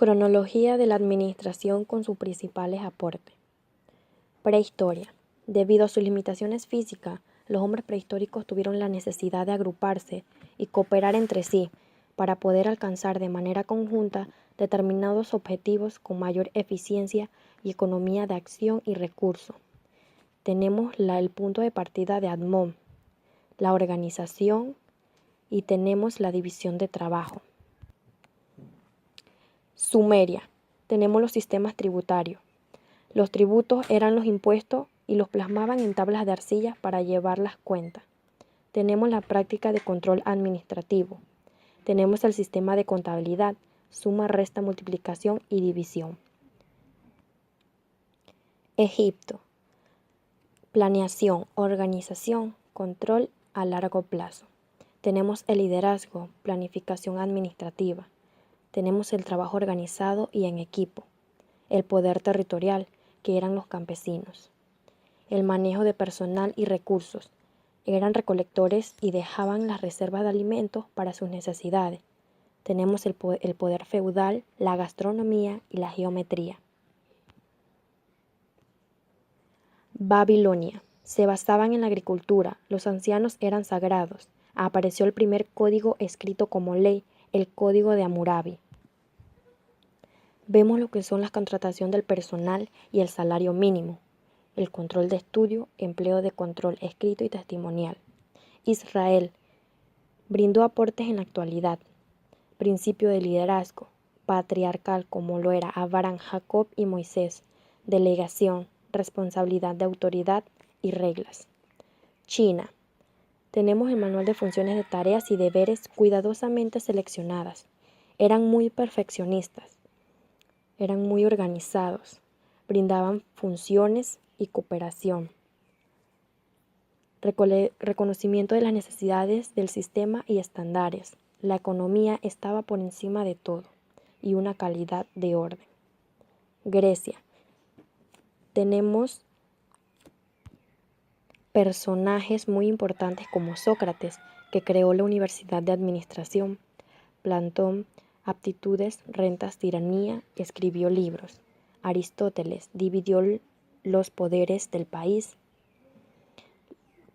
Cronología de la administración con sus principales aportes. Prehistoria. Debido a sus limitaciones físicas, los hombres prehistóricos tuvieron la necesidad de agruparse y cooperar entre sí para poder alcanzar de manera conjunta determinados objetivos con mayor eficiencia y economía de acción y recursos. Tenemos el punto de partida de Admon, la organización, y tenemos la división de trabajo. Sumeria. Tenemos los sistemas tributarios. Los tributos eran los impuestos y los plasmaban en tablas de arcilla para llevar las cuentas. Tenemos la práctica de control administrativo. Tenemos el sistema de contabilidad, suma, resta, multiplicación y división. Egipto. Planeación, organización, control a largo plazo. Tenemos el liderazgo, planificación administrativa. Tenemos el trabajo organizado y en equipo. El poder territorial, que eran los campesinos. El manejo de personal y recursos. Eran recolectores y dejaban las reservas de alimentos para sus necesidades. Tenemos el poder feudal, la gastronomía y la geometría. Babilonia. Se basaban en la agricultura. Los ancianos eran sagrados. Apareció el primer código escrito como ley, el Código de Hammurabi. Vemos lo que son la contratación del personal y el salario mínimo, el control de estudio, empleo de control escrito y testimonial. Israel brindó aportes en la actualidad, principio de liderazgo, patriarcal como lo era Abraham, Jacob y Moisés, delegación, responsabilidad de autoridad y reglas. China. Tenemos el manual de funciones de tareas y deberes cuidadosamente seleccionadas. Eran muy perfeccionistas. Eran muy organizados, brindaban funciones y cooperación, reconocimiento de las necesidades del sistema y estándares. La economía estaba por encima de todo y una calidad de orden. Grecia. Tenemos personajes muy importantes como Sócrates, que creó la Universidad de Administración, Platón, aptitudes, rentas, tiranía, escribió libros. Aristóteles dividió los poderes del país.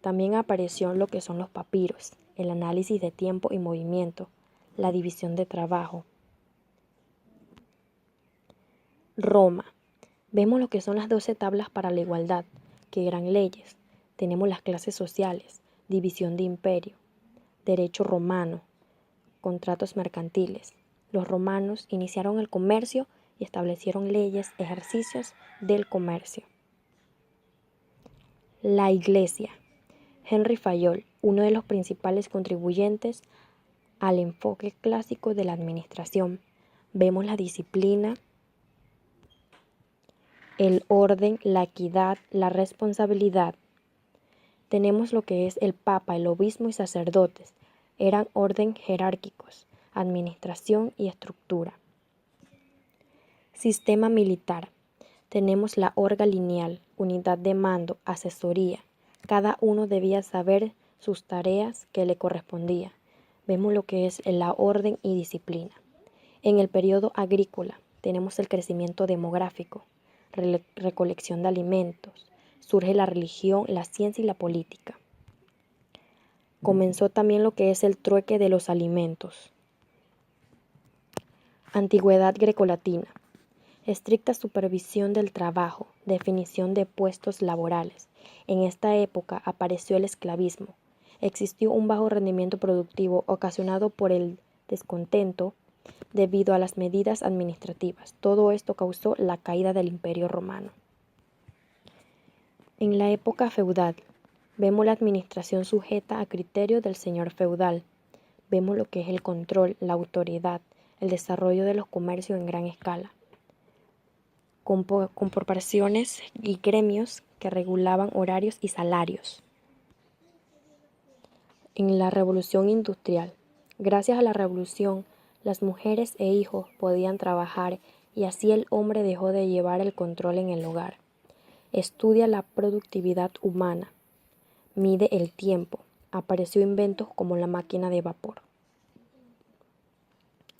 También apareció lo que son los papiros, el análisis de tiempo y movimiento, la división de trabajo. Roma. Vemos lo que son las 12 tablas para la igualdad, que eran leyes. Tenemos las clases sociales, división de imperio, derecho romano, contratos mercantiles. Los romanos iniciaron el comercio y establecieron leyes, ejercicios del comercio. La Iglesia. Henry Fayol, uno de los principales contribuyentes al enfoque clásico de la administración. Vemos la disciplina, el orden, la equidad, la responsabilidad. Tenemos lo que es el Papa, el obispo y sacerdotes. Eran orden jerárquicos, administración y estructura. Sistema militar. Tenemos la orga lineal, unidad de mando, asesoría. Cada uno debía saber sus tareas que le correspondía. Vemos lo que es la orden y disciplina. En el periodo agrícola tenemos el crecimiento demográfico, recolección de alimentos. Surge la religión, la ciencia y la política. Comenzó también lo que es el trueque de los alimentos. Antigüedad grecolatina. Estricta supervisión del trabajo, definición de puestos laborales. En esta época apareció el esclavismo. Existió un bajo rendimiento productivo ocasionado por el descontento debido a las medidas administrativas. Todo esto causó la caída del Imperio Romano. En la época feudal, vemos la administración sujeta a criterio del señor feudal. Vemos lo que es el control, la autoridad, el desarrollo de los comercios en gran escala, con corporaciones y gremios que regulaban horarios y salarios. En la Revolución Industrial, gracias a la revolución, las mujeres e hijos podían trabajar y así el hombre dejó de llevar el control en el hogar. Estudia la productividad humana, mide el tiempo, apareció inventos como la máquina de vapor.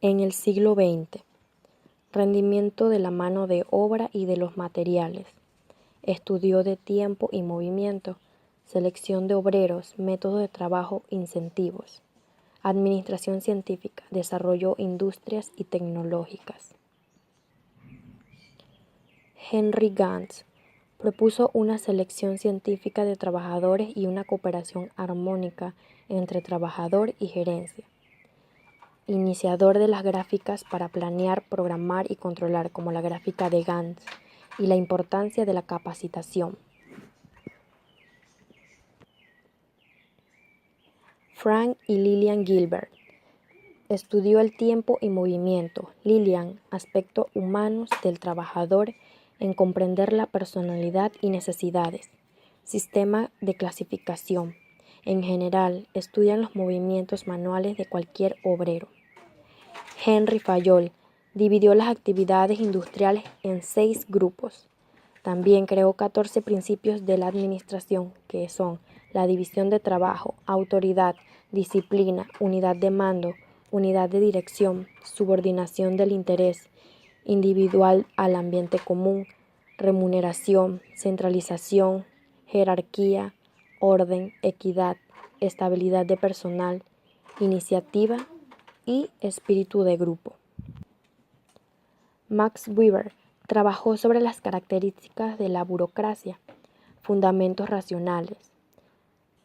En el siglo XX, rendimiento de la mano de obra y de los materiales, estudio de tiempo y movimiento, selección de obreros, métodos de trabajo, incentivos, administración científica, desarrollo industrias y tecnológicas. Henry Gantz propuso una selección científica de trabajadores y una cooperación armónica entre trabajador y gerencia. Iniciador de las gráficas para planear, programar y controlar, como la gráfica de Gantz, y la importancia de la capacitación. Frank y Lillian Gilbert. Estudió el tiempo y movimiento. Lillian, aspectos humanos del trabajador en comprender la personalidad y necesidades. Sistema de clasificación. En general, estudian los movimientos manuales de cualquier obrero. Henry Fayol dividió las actividades industriales en 6 grupos. También creó 14 principios de la administración, que son la división de trabajo, autoridad, disciplina, unidad de mando, unidad de dirección, subordinación del interés individual al ambiente común, remuneración, centralización, jerarquía, orden, equidad, estabilidad de personal, iniciativa y espíritu de grupo. Max Weber trabajó sobre las características de la burocracia, fundamentos racionales.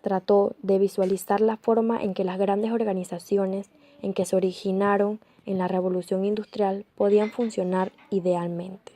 Trató de visualizar la forma en que las grandes organizaciones en que se originaron en la Revolución Industrial podían funcionar idealmente.